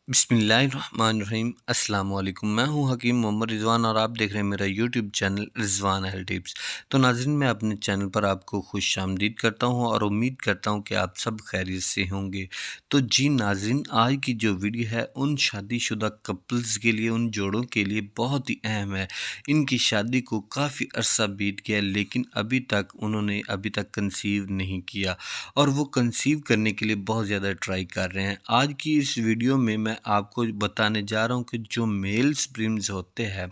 बिस्मिल्लाहिर्रहमानिर्रहीम अस्सलाम वालेकुम। मैं हूं हकीम मोहम्मद रिजवान और आप देख रहे हैं मेरा YouTube channel Rizwan health tips. तो नाज़रीन, मैं अपने चैनल पर आपको खुश आमदीद करता हूं और उम्मीद करता हूं कि आप सब खैरियत से होंगे। तो जी नाज़रीन, आज की जो वीडियो है उन शादीशुदा कपल्स के लिए, उन जोड़ों के लिए बहुत ही अहम है। इनकी शादी को काफ़ी अरसा बीत गया लेकिन उन्होंने अभी तक कंसीव नहीं किया और वो कंसीव करने के लिए बहुत ज़्यादा ट्राई कर रहे हैं। आज की इस वीडियो में मैं आपको बताने जा रहा हूँ कि जो मेल स्पर्म्स होते हैं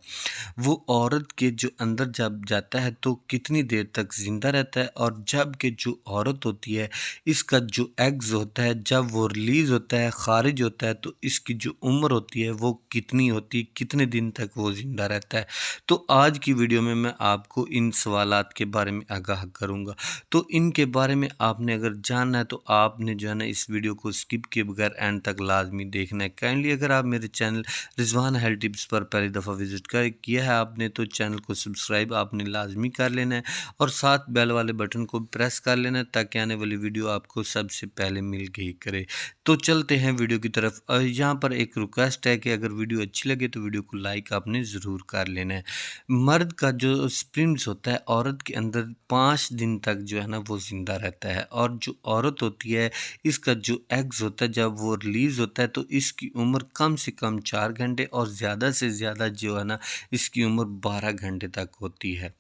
वो औरत के जो अंदर जब जाता है तो कितनी देर तक ज़िंदा रहता है, और जब कि जो औरत होती है इसका जो एग्स होता है जब वो रिलीज़ होता है, ख़ारिज होता है, तो इसकी जो उम्र होती है वो कितनी होती है, कितने दिन तक वो ज़िंदा रहता है। तो आज की वीडियो में मैं आपको इन सवालात के बारे में आगाह करूँगा। तो इनके बारे में आपने अगर जानना है तो आपने जो है ना इस वीडियो को स्किप किए बगैर एंड तक लाजमी देखना है। काइंडली अगर आप मेरे चैनल रिजवान हेल्थ टिप्स पर पहली दफ़ा विजिट किया है आपने तो चैनल को सब्सक्राइब आपने लाजमी कर लेना है और साथ बेल वाले बटन को प्रेस कर लेना है ताकि आने वाली वीडियो आपको सबसे पहले मिल गई करे। तो चलते हैं वीडियो की तरफ। यहाँ पर एक रिक्वेस्ट है कि अगर वीडियो अच्छी लगे तो वीडियो को लाइक आपने ज़रूर कर लेना है। मर्द का जो स्पर्म्स होता है औरत के अंदर 5 दिन तक जो है ना वो ज़िंदा रहता है, और जो औरत होती है इसका जो एग्स होता है जब वो रिलीज़ होता है तो इसकी उम्र कम से कम 4 घंटे और ज़्यादा से ज़्यादा जो है ना इसकी उम्र 12 घंटे तक होती है।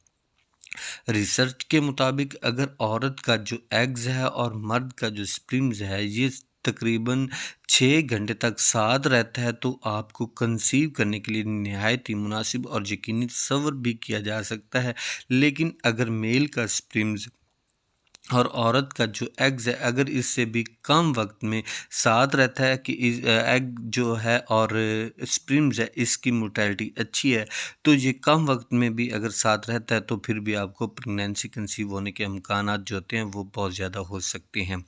रिसर्च के मुताबिक अगर औरत का जो एग्स है और मर्द का जो स्पर्म्स है ये तकरीबन 6 घंटे तक साथ रहता है तो आपको कंसीव करने के लिए नहायत ही मुनासिब और यकीनी तसव्वुर भी किया जा सकता है। लेकिन अगर मेल का स्पर्म्स और औरत का जो एग्स है अगर इससे भी कम वक्त में साथ रहता है कि एग जो है और स्पर्म्स है इसकी मोर्टेलिटी अच्छी है, तो ये कम वक्त में भी अगर साथ रहता है तो फिर भी आपको प्रेगनेंसी कंसीव होने के इम्कानात जो होते हैं वो बहुत ज़्यादा हो सकते हैं।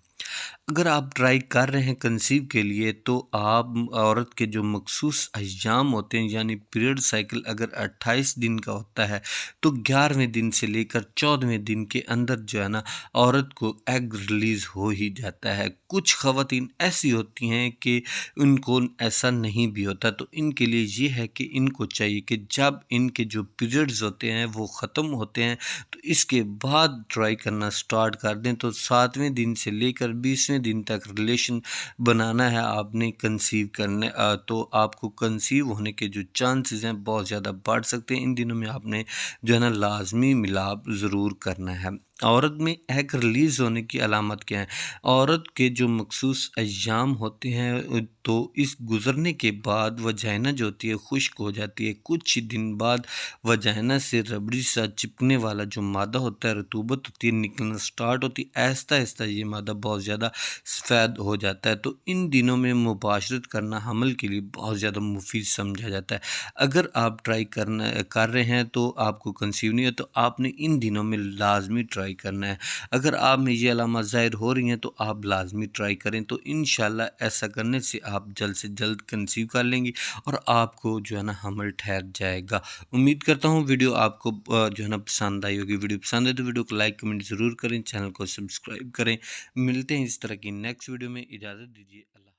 अगर आप ट्राई कर रहे हैं कंसीव के लिए तो आप औरत के जो मखसूस अय्याम होते हैं यानी पीरियड साइकिल अगर 28 दिन का होता है तो 11वें दिन से लेकर 14वें दिन के अंदर जो है ना औरत को एग रिलीज़ हो ही जाता है। कुछ ख़वातीन ऐसी होती हैं कि उनको ऐसा नहीं भी होता, तो इनके लिए ये है कि इनको चाहिए कि जब इनके जो पीरियड्स होते हैं वो ख़त्म होते हैं तो इसके बाद ट्राई करना स्टार्ट कर दें। तो 7वें दिन से लेकर 20वें दिन तक रिलेशन बनाना है आपने कंसीव करने तो आपको कंसीव होने के जो चांसेस हैं बहुत ज़्यादा बढ़ सकते हैं। इन दिनों में आपने जो है ना लाजमी मिलाप ज़रूर करना है। औरत में एग रिलीज़ होने की अलामत क्या है? औरत के जो मखसूस अय्याम होते हैं तो इस गुज़रने के बाद वजाइना जो होती है खुश्क हो जाती है। कुछ ही दिन बाद वजाइना से रबड़ी सा चिपकने वाला जो मादा होता है, रतूबत होती है, निकलना स्टार्ट होती है। आहिस्ता-आहिस्ता ये मादा बहुत ज़्यादा सफ़ेद हो जाता है। तो इन दिनों में मुबाशरत करना हमल के लिए बहुत ज़्यादा मुफीद समझा जाता है। अगर आप ट्राई कर रहे हैं तो आपको कंसीव नहीं है तो आपने इन दिनों में लाज़मी ट्राई करना है। अगर आप में ये अलामत ज़ाहिर हो रही हैं तो आप लाज़मी ट्राई करें, तो इंशाल्लाह ऐसा करने से आप जल्द से जल्द कंसीव कर लेंगी और आपको जो है ना हमल ठहर जाएगा। उम्मीद करता हूँ वीडियो आपको जो है ना पसंद आई होगी। वीडियो पसंद है तो वीडियो को लाइक कमेंट ज़रूर करें, चैनल को सब्सक्राइब करें। मिलते हैं इस तरह की नेक्स्ट वीडियो में। इजाज़त दीजिए। अल्लाह।